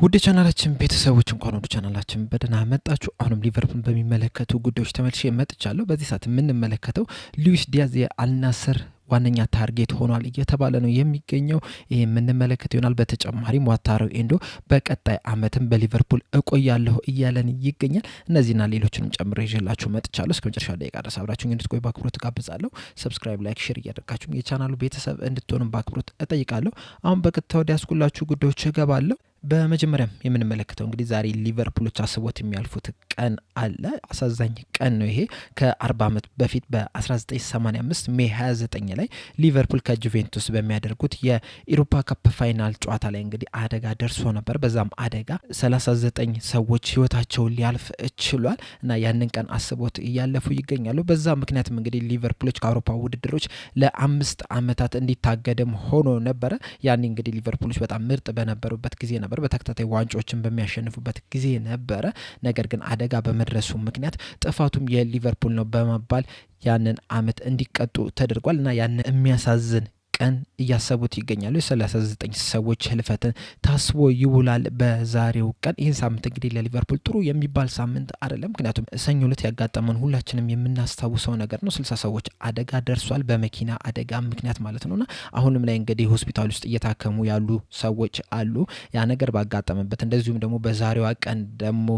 ውድ ቻናላችን ቤተሰቦች እንኳን ወደ ቻናላችን በደህና መጣችሁ። አሁንም ሊቨርፑልን በሚመለከቱ ጉዳዮች ተመልሼ መጥቻለሁ። በዚህ ሰዓት የምንመለከተው ሉዊስ ዲያዝ የአልናስር ዋነኛ ታርጌት ሆኗል እየተባለ ነው የሚገኘው። ይሄ የምንመለከት ይሆናል። በተጨማሪም ዋታሮ ኤንዶ በቀጣይ አመትም በሊቨርፑል እቆያለሁ እያለን ይገኛል። እነዚህና ሌሎችንም ጨምሬ ይዤላችሁ መጥቻለሁ። እስከ መጨረሻ ደቂቃ ድረስ አብራችሁኝ እንድትቆዩ በአክብሮት ጋብዛለሁ። ሰብስክራይብ፣ ላይክ፣ ሼር እያደረጋችሁ የቻናሉ ቤተሰብ እንድትሆኑም በአክብሮት እጠይቃለሁ። አሁን በቀጥታ ወደ ያስኩላችሁ ጉዳዮች እገባለሁ። በመጀመሪያም የምንመለከተው እንግዲህ ዛሬ ሊቨርፑሎች አስቦት የሚያልፉት ቀን አለ። አሳዛኝ ቀን ነው ይሄ። ከ40 ዓመት በፊት በ1985 ሜይ 29 ላይ ሊቨርፑል ከጁቬንቱስ በሚያደርጉት የኢሮፓ ካፕ ፋይናል ጨዋታ ላይ እንግዲህ አደጋ ደርሶ ነበር። በዛም አደጋ 39 ሰዎች ህይወታቸውን ሊያልፍ ችሏል እና ያንን ቀን አስቦት እያለፉ ይገኛሉ። በዛ ምክንያትም እንግዲህ ሊቨርፑሎች ከአውሮፓ ውድድሮች ለ5 ዓመታት እንዲታገድም ሆኖ ነበረ። ያኔ እንግዲህ ሊቨርፑሎች በጣም ምርጥ በነበሩበት ጊዜ ነበር። በተከታታይ ዋንጫዎችን በሚያሸንፉበት ጊዜ ነበረ። ነገር ግን አደጋ በመድረሱ ምክንያት ጥፋቱም የሊቨርፑል ነው በመባል ያንን አመት እንዲቀጡ ተደርጓል እና ያንን የሚያሳዝን ቀን እያሰቡት ይገኛሉ። የ39 ሰዎች ህልፈትን ታስቦ ይውላል በዛሬው ቀን። ይህን ሳምንት እንግዲህ ለሊቨርፑል ጥሩ የሚባል ሳምንት አይደለም። ምክንያቱም ሰኞ ዕለት ያጋጠመን ሁላችንም የምናስታውሰው ነገር ነው። 60 ሰዎች አደጋ ደርሷል በመኪና አደጋ ምክንያት ማለት ነውና አሁንም ላይ እንግዲህ ሆስፒታል ውስጥ እየታከሙ ያሉ ሰዎች አሉ ያ ነገር ባጋጠመበት። እንደዚሁም ደግሞ በዛሬዋ ቀን ደግሞ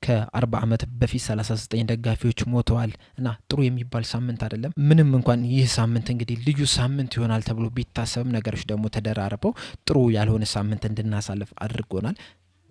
ከ40 ዓመት በፊት 39 ደጋፊዎች ሞተዋል እና ጥሩ የሚባል ሳምንት አይደለም። ምንም እንኳን ይህ ሳምንት እንግዲህ ልዩ ሳምንት ይሆናል ተብሎ ቢታሰብም ነገሮች ደግሞ ተደራርበው ጥሩ ያልሆነ ሳምንት እንድናሳልፍ አድርጎናል።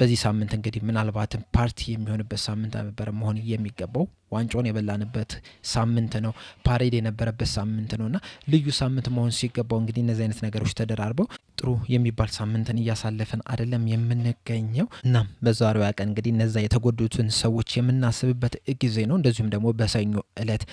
በዚህ ሳምንት እንግዲህ ምናልባትም ፓርቲ የሚሆንበት ሳምንት ነበር መሆን የሚገባው። ዋንጫውን የበላንበት ሳምንት ነው። ፓሬድ የነበረበት ሳምንት ነውና ልዩ ሳምንት መሆን ሲገባው እንግዲህ እነዚህ አይነት ነገሮች ተደራርበው ጥሩ የሚባል ሳምንትን እያሳለፍን አይደለም የምንገኘው። እናም በዛሬዋ ቀን እንግዲህ እነዛ የተጎዱትን ሰዎች የምናስብበት ጊዜ ነው። እንደዚሁም ደግሞ በሰኞ እለት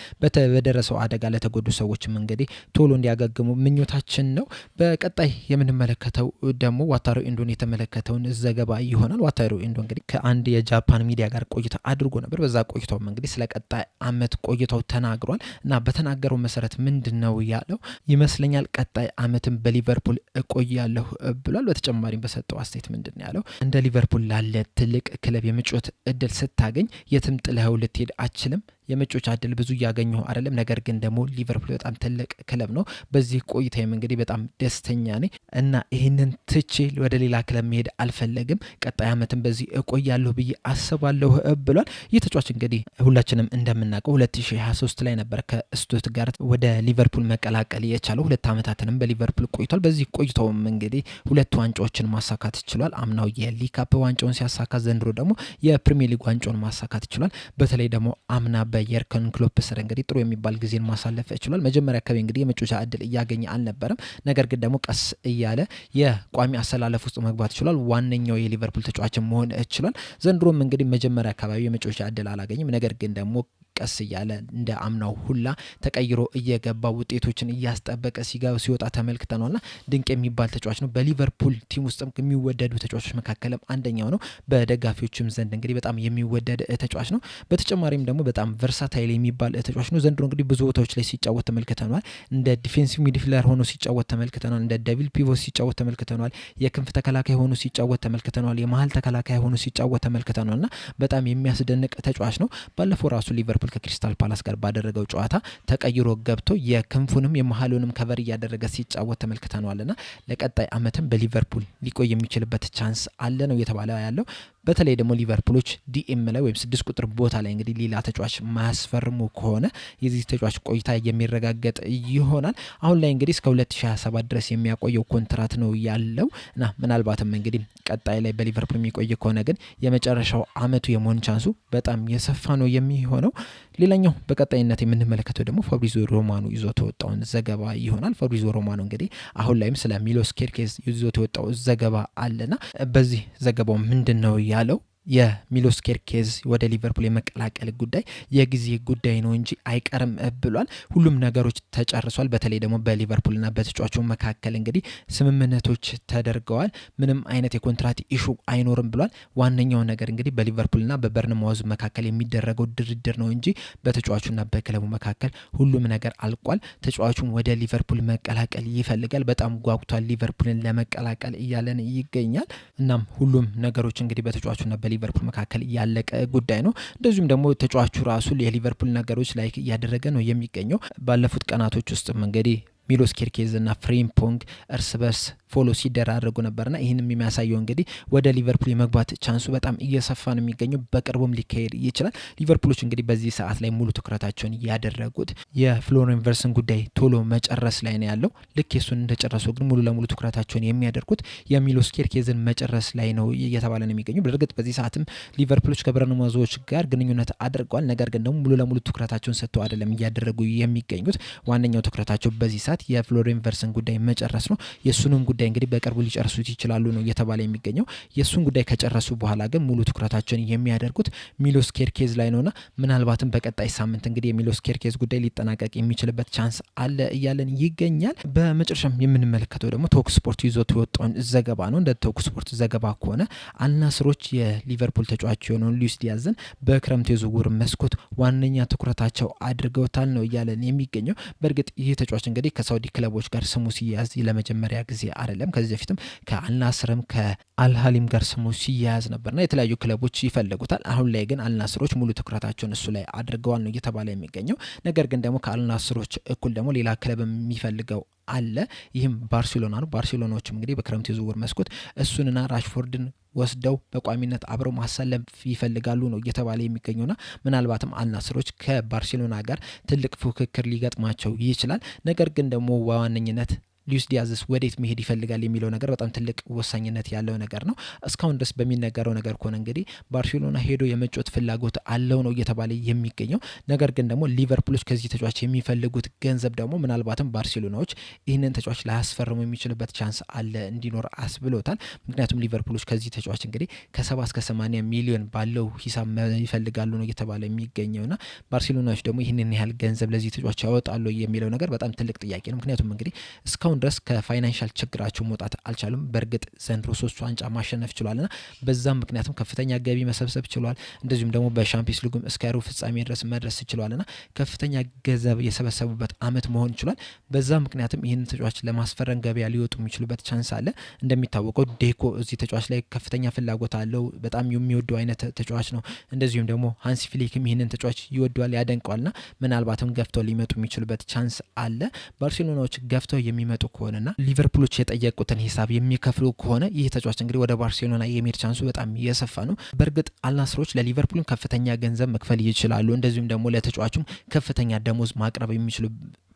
በደረሰው አደጋ ለተጎዱ ሰዎችም እንግዲህ ቶሎ እንዲያገግሙ ምኞታችን ነው። በቀጣይ የምንመለከተው ደግሞ ዋታሮ ኤንዶን የተመለከተውን ዘገባ ይሆናል። ዋታሮ ኤንዶ እንግዲህ ከአንድ የጃፓን ሚዲያ ጋር ቆይታ አድርጎ ነበር። በዛ ቆይታውም እንግዲህ ስለ ቀጣይ አመት ቆይታው ተናግሯል እና በተናገረው መሰረት ምንድነው ያለው ይመስለኛል ቀጣይ አመትም በሊቨርፑል እቆያለሁ ብሏል። በተጨማሪም በሰጠው አስተያየት ምንድነው ያለው እንደ ሊቨርፑል ላለ ትልቅ ክለብ የመጫወት እድል ስታገኝ የትም ጥለኸው ልትሄድ አትችልም። የመጫወቻ እድል ብዙ እያገኘሁ አይደለም፣ ነገር ግን ደግሞ ሊቨርፑል በጣም ትልቅ ክለብ ነው። በዚህ ቆይታዬም እንግዲህ በጣም ደስተኛ ነኝ እና ይህንን ትቼ ወደ ሌላ ክለብ መሄድ አልፈለግም። ቀጣይ አመትም በዚህ እቆያለሁ ብዬ አስባለሁ ብሏል። ይህ ተጫዋች እንግዲህ ሁላችንም እንደምናውቀው 2023 ላይ ነበር ከስቱትጋርት ወደ ሊቨርፑል መቀላቀል የቻለው። 2 ዓመታትንም በሊቨርፑል ቆይቷል። በዚህ ቆይታውም እንግዲህ 2 ዋንጫዎችን ማሳካት ችሏል። አምናው የሊግ ካፕ ዋንጫውን ሲያሳካ፣ ዘንድሮ ደግሞ የፕሪሚየር ሊግ ዋንጫውን ማሳካት ችሏል። በተለይ ደግሞ አምና በየርገን ክሎፕ ስር እንግዲህ ጥሩ የሚባል ጊዜን ማሳለፍ ችሏል። መጀመሪያ አካባቢ እንግዲህ የመጫወቻ እድል እያገኘ አልነበረም፣ ነገር ግን ደግሞ ቀስ እያለ የቋሚ አሰላለፍ ውስጥ መግባት ችሏል። ዋነኛው የሊቨርፑል ተጫዋች መሆን ችሏል። ዘንድሮም እንግዲህ መጀመሪያ አካባቢ የመጫወቻ እድል አላገኘም፣ ነገር ግን ደግሞ ቀስ እያለ እንደ አምናው ሁላ ተቀይሮ እየገባ ውጤቶችን እያስጠበቀ ሲወጣ ተመልክተናልና ድንቅ የሚባል ተጫዋች ነው። በሊቨርፑል ቲም ውስጥም የሚወደዱ ተጫዋቾች መካከልም አንደኛው ነው። በደጋፊዎችም ዘንድ እንግዲህ በጣም የሚወደድ ተጫዋች ነው። በተጨማሪም ደግሞ በጣም ቨርሳታይል የሚባል ተጫዋች ነው። ዘንድሮ እንግዲህ ብዙ ቦታዎች ላይ ሲጫወት ተመልክተናል። እንደ ዲፌንሲቭ ሚድፊልደር ሆኖ ሲጫወት ተመልክተናል። እንደ ደብል ፒቮት ሲጫወት ተመልክተናል። የክንፍ ተከላካይ ሆኖ ሲጫወት ተመልክተናል። የመሀል ተከላካይ ሆኖ ሲጫወት ተመልክተናልና በጣም የሚያስደንቅ ተጫዋች ነው። ባለፈው ራሱ ሊቨርፑል ከክሪስታል ፓላስ ጋር ባደረገው ጨዋታ ተቀይሮ ገብቶ የክንፉንም የመሀሉንም ከቨር እያደረገ ሲጫወት ተመልክተናልና ለቀጣይ አመትም በሊቨርፑል ሊቆይ የሚችልበት ቻንስ አለ ነው እየተባለ ያለው። በተለይ ደግሞ ሊቨርፑሎች ዲኤም ላይ ወይም 6 ቁጥር ቦታ ላይ እንግዲህ ሌላ ተጫዋች ማያስፈርሙ ከሆነ የዚህ ተጫዋች ቆይታ የሚረጋገጥ ይሆናል። አሁን ላይ እንግዲህ እስከ 2027 ድረስ የሚያቆየው ኮንትራት ነው ያለው እና ምናልባትም እንግዲህ ቀጣይ ላይ በሊቨርፑል የሚቆይ ከሆነ ግን የመጨረሻው አመቱ የመሆን ቻንሱ በጣም የሰፋ ነው የሚሆነው። ሌላኛው በቀጣይነት የምንመለከተው ደግሞ ፋብሪዚዮ ሮማኖ ይዞት የወጣውን ዘገባ ይሆናል። ፋብሪዚዮ ሮማኖ እንግዲህ አሁን ላይም ስለ ሚሎስ ኬርኬዝ ይዞት የወጣው ዘገባ አለና በዚህ ዘገባው ምንድነው ያለው የሚሎስ ኬርኬዝ ወደ ሊቨርፑል የመቀላቀል ጉዳይ የጊዜ ጉዳይ ነው እንጂ አይቀርም ብሏል። ሁሉም ነገሮች ተጨርሷል። በተለይ ደግሞ በሊቨርፑልና በተጫዋቹ መካከል እንግዲህ ስምምነቶች ተደርገዋል። ምንም አይነት የኮንትራት ኢሹ አይኖርም ብሏል። ዋነኛው ነገር እንግዲህ በሊቨርፑልና በበርንማውዝ መካከል የሚደረገው ድርድር ነው እንጂ በተጫዋቹና በክለቡ መካከል ሁሉም ነገር አልቋል። ተጫዋቹም ወደ ሊቨርፑል መቀላቀል ይፈልጋል። በጣም ጓጉቷል ሊቨርፑልን ለመቀላቀል እያለን ይገኛል። እናም ሁሉም ነገሮች እንግዲህ በተጫዋቹና በሊቨርፑል መካከል ያለቀ ጉዳይ ነው። እንደዚሁም ደግሞ ተጫዋቹ ራሱ የሊቨርፑል ነገሮች ላይ እያደረገ ነው የሚገኘው። ባለፉት ቀናቶች ውስጥም እንግዲህ ሚሎስ ኬርኬዝ እና ፍሬምፖንግ እርስ በርስ ፎሎ ሲደራረጉ ነበርና ይህንም የሚያሳየው እንግዲህ ወደ ሊቨርፑል የመግባት ቻንሱ በጣም እየሰፋ ነው የሚገኘው። በቅርቡም ሊካሄድ ይችላል። ሊቨርፑሎች እንግዲህ በዚህ ሰዓት ላይ ሙሉ ትኩረታቸውን ያደረጉት የፍሎሪያን ቨርትስን ጉዳይ ቶሎ መጨረስ ላይ ነው ያለው። ልክ የሱን እንደጨረሱ ግን ሙሉ ለሙሉ ትኩረታቸውን የሚያደርጉት የሚሎስ ኬርኬዝን መጨረስ ላይ ነው እየተባለ ነው የሚገኘው። በእርግጥ በዚህ ሰዓትም ሊቨርፑሎች ከበርንማውዞች ጋር ግንኙነት አድርገዋል። ነገር ግን ደግሞ ሙሉ ለሙሉ ትኩረታቸውን ሰጥተው አይደለም እያደረጉ የሚገኙት። ዋነኛው ትኩረታቸው በዚህ ሰዓት የፍሎሪያን ቨርትስን ጉዳይ መጨረስ ነው። የሱንም ጉዳይ እንግዲህ በቅርቡ ሊጨርሱት ይችላሉ ነው እየተባለ የሚገኘው። የሱን ጉዳይ ከጨረሱ በኋላ ግን ሙሉ ትኩረታቸውን የሚያደርጉት ሚሎስ ኬርኬዝ ላይ ነውና ምናልባትም በቀጣይ ሳምንት እንግዲህ የሚሎስ ኬርኬዝ ጉዳይ ሊጠናቀቅ የሚችልበት ቻንስ አለ እያለን ይገኛል። በመጨረሻም የምንመለከተው ደግሞ ቶክ ስፖርት ይዞት የወጣውን ዘገባ ነው። እንደ ቶክ ስፖርት ዘገባ ከሆነ አልናስሮች የሊቨርፑል ተጫዋች የሆነውን ሉዊስ ዲያዝን በክረምት የዝውውር መስኮት ዋነኛ ትኩረታቸው አድርገውታል ነው እያለን የሚገኘው። በእርግጥ ይህ ተጫዋች እንግዲህ ከሳውዲ ክለቦች ጋር ስሙ ሲያያዝ ለመጀመሪያ ጊዜ አይደለም። ከዚህ በፊትም ከአልናስርም ከአልሃሊም ጋር ስሙ ሲያያዝ ነበርና የተለያዩ ክለቦች ይፈልጉታል። አሁን ላይ ግን አልናስሮች ሙሉ ትኩረታቸውን እሱ ላይ አድርገዋል ነው እየተባለ የሚገኘው። ነገር ግን ደግሞ ከአልናስሮች እኩል ደግሞ ሌላ ክለብ የሚፈልገው አለ። ይህም ባርሴሎና ነው። ባርሴሎናዎችም እንግዲህ በክረምት የዝውውር መስኮት እሱንና ራሽፎርድን ወስደው በቋሚነት አብረው ማሰለፍ ይፈልጋሉ ነው እየተባለ የሚገኘውና ምናልባትም አልናስሮች ከባርሴሎና ጋር ትልቅ ፉክክር ሊገጥማቸው ይችላል። ነገር ግን ደግሞ በዋነኝነት ሉዊስ ዲያዝስ ወዴት መሄድ ይፈልጋል የሚለው ነገር በጣም ትልቅ ወሳኝነት ያለው ነገር ነው። እስካሁን ድረስ በሚነገረው ነገር ከሆነ እንግዲህ ባርሴሎና ሄዶ የመጫወት ፍላጎት አለው ነው እየተባለ የሚገኘው። ነገር ግን ደግሞ ሊቨርፑሎች ከዚህ ተጫዋች የሚፈልጉት ገንዘብ ደግሞ ምናልባትም ባርሴሎናዎች ይህንን ተጫዋች ላያስፈርሙ የሚችልበት ቻንስ አለ እንዲኖር አስብሎታል። ምክንያቱም ሊቨርፑሎች ከዚህ ተጫዋች እንግዲህ ከ70 እስከ 80 ሚሊዮን ባለው ሂሳብ ይፈልጋሉ ነው እየተባለ የሚገኘውና ባርሴሎናዎች ደግሞ ይህንን ያህል ገንዘብ ለዚህ ተጫዋች ያወጣሉ የሚለው ነገር በጣም ትልቅ ጥያቄ ነው። ምክንያቱም እንግዲህ እስካሁን ድረስ ከፋይናንሻል ችግራቸው መውጣት አልቻሉም። በእርግጥ ዘንድሮ 3 ዋንጫ ማሸነፍ ችሏልና በዛም ምክንያቱም ከፍተኛ ገቢ መሰብሰብ ችሏል። እንደዚሁም ደግሞ በሻምፒዮንስ ሊግም እስከ ሩብ ፍጻሜ ድረስ መድረስ ችሏልና ከፍተኛ ገንዘብ የሰበሰቡበት አመት መሆን ችሏል። በዛ ምክንያቱም ይህንን ተጫዋች ለማስፈረም ገበያ ሊወጡ የሚችሉበት ቻንስ አለ። እንደሚታወቀው ዴኮ እዚህ ተጫዋች ላይ ከፍተኛ ፍላጎት አለው። በጣም የሚወደው አይነት ተጫዋች ነው። እንደዚሁም ደግሞ ሃንሲ ፍሊክም ይህንን ተጫዋች ይወደዋል፣ ያደንቀዋልና ምናልባትም ገፍተው ሊመጡ የሚችሉበት ቻንስ አለ። ባርሴሎናዎች ገፍተው የሚመጡ ከሆነና ሊቨርፑሎች የጠየቁትን ሂሳብ የሚከፍሉ ከሆነ ይህ ተጫዋች እንግዲህ ወደ ባርሴሎና የሚሄድ ቻንሱ በጣም የሰፋ ነው። በእርግጥ አልናስሮች ለሊቨርፑልን ከፍተኛ ገንዘብ መክፈል ይችላሉ። እንደዚሁም ደግሞ ለተጫዋቹም ከፍተኛ ደሞዝ ማቅረብ የሚችሉ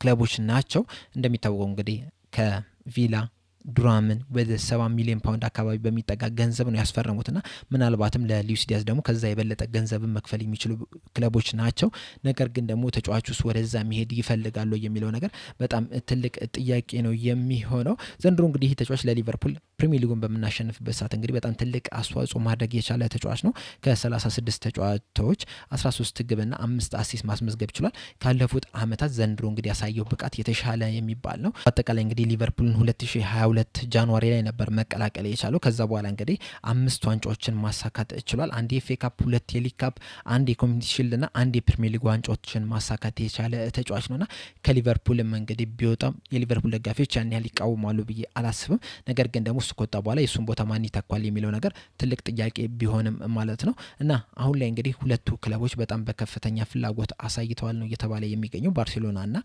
ክለቦች ናቸው። እንደሚታወቀው እንግዲህ ከቪላ ዱራምን ወደ 70 ሚሊዮን ፓውንድ አካባቢ በሚጠጋ ገንዘብ ነው ያስፈረሙትና ምናልባትም ለሉዊስ ዲያዝ ደግሞ ከዛ የበለጠ ገንዘብን መክፈል የሚችሉ ክለቦች ናቸው። ነገር ግን ደግሞ ተጫዋቹስ ወደዛ መሄድ ይፈልጋሉ የሚለው ነገር በጣም ትልቅ ጥያቄ ነው የሚሆነው። ዘንድሮ እንግዲህ ተጫዋች ለሊቨርፑል ፕሪሚየር ሊጉን በምናሸንፍበት ሰዓት እንግዲህ በጣም ትልቅ አስተዋጽኦ ማድረግ የቻለ ተጫዋች ነው። ከ36 ተጫዋቾች 13 ግብና 5 አሲስት ማስመዝገብ ችሏል። ካለፉት አመታት ዘንድሮ እንግዲህ ያሳየው ብቃት የተሻለ የሚባል ነው። አጠቃላይ እንግዲህ ሊቨርፑልን 2022 ጃንዋሪ ላይ ነበር መቀላቀል የቻለው። ከዛ በኋላ እንግዲህ 5 ዋንጫዎችን ማሳካት ችሏል። አንድ የኤፍኤ ካፕ፣ 2 የሊግ ካፕ፣ 1 የኮሚኒቲ ሺልድ እና 1 የፕሪሚየር ሊግ ዋንጫዎችን ማሳካት የቻለ ተጫዋች ነውና ከሊቨርፑልም እንግዲህ ቢወጣም የሊቨርፑል ደጋፊዎች ያን ያህል ይቃወማሉ ብዬ አላስብም። ነገር ግን ደግሞ እሱ ከወጣ በኋላ የሱን ቦታ ማን ይተኳል የሚለው ነገር ትልቅ ጥያቄ ቢሆንም ማለት ነው። እና አሁን ላይ እንግዲህ ሁለቱ ክለቦች በጣም በከፍተኛ ፍላጎት አሳይተዋል ነው እየተባለ የሚገኘው ባርሴሎና እና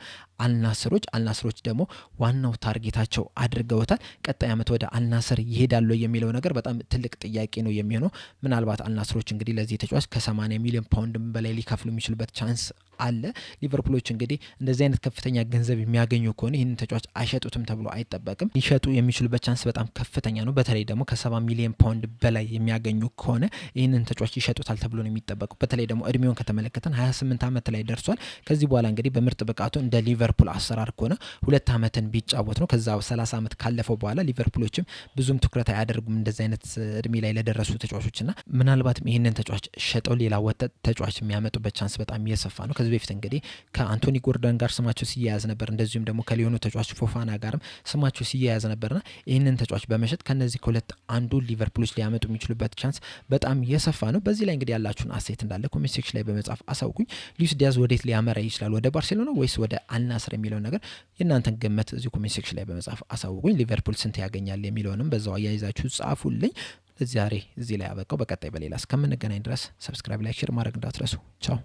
አልናስሮች ደግሞ ዋናው ታርጌታቸው አድርገውታል። ቀጣይ አመት ወደ አልናስር ይሄዳሉ የሚለው ነገር በጣም ትልቅ ጥያቄ ነው የሚሆነው። ምናልባት አልናስሮች እንግዲህ ለዚህ ተጫዋች ከ80 ሚሊዮን ፓውንድ በላይ ሊከፍሉ የሚችሉበት ቻንስ አለ። ሊቨርፑሎች እንግዲህ እንደዚህ አይነት ከፍተኛ ገንዘብ የሚያገኙ ከሆነ ይህንን ተጫዋች አይሸጡትም ተብሎ አይጠበቅም። ሊሸጡ የሚችሉበት ቻንስ በጣም ከፍተኛ ነው። በተለይ ደግሞ ከ70 ሚሊዮን ፓውንድ በላይ የሚያገኙ ከሆነ ይህንን ተጫዋች ይሸጡታል ተብሎ ነው የሚጠበቀው። በተለይ ደግሞ እድሜውን ከተመለከተን 28 አመት ላይ ደርሷል። ከዚህ በኋላ እንግዲህ በምርጥ ብቃቱ እንደ ሊቨርፑል አሰራር ከሆነ 2 አመትን ቢጫወት ነው። ከዛ 30 አመት ካለፈ ካለፈው በኋላ ሊቨርፑሎችም ብዙም ትኩረት አያደርጉም እንደዚህ አይነት እድሜ ላይ ለደረሱ ተጫዋቾችና ምናልባትም ይህንን ተጫዋች ሸጠው ሌላ ወጣት ተጫዋች የሚያመጡበት ቻንስ በጣም እየሰፋ ነው። ከዚህ በፊት እንግዲህ ከአንቶኒ ጎርደን ጋር ስማቸው ሲያያዝ ነበር፣ እንደዚሁም ደግሞ ከሊዮኑ ተጫዋች ፎፋና ጋርም ስማቸው ሲያያዝ ነበርና ይህንን ተጫዋች በመሸጥ ከነዚህ ከሁለት አንዱ ሊቨርፑሎች ሊያመጡ የሚችሉበት ቻንስ በጣም የሰፋ ነው። በዚህ ላይ እንግዲህ ያላችሁን አስተያየት እንዳለ ኮሜንት ሴክሽን ላይ በመጻፍ አሳውቁኝ። ሉዊስ ዲያዝ ወዴት ሊያመራ ይችላል? ወደ ባርሴሎና ወይስ ወደ አልናስር የሚለውን ነገር የእናንተን ግምት እዚህ ኮሜንት ሴክሽን ላይ በመጻፍ አሳውቁኝ። ሊቨርፑል ስንት ያገኛል የሚለውንም በዛው አያይዛችሁ ጻፉልኝ። ዛሬ እዚህ ላይ አበቃው። በቀጣይ በሌላ እስከምንገናኝ ድረስ ሰብስክራይብ፣ ላይክ፣ ሼር ማድረግ እንዳትረሱ። ቻው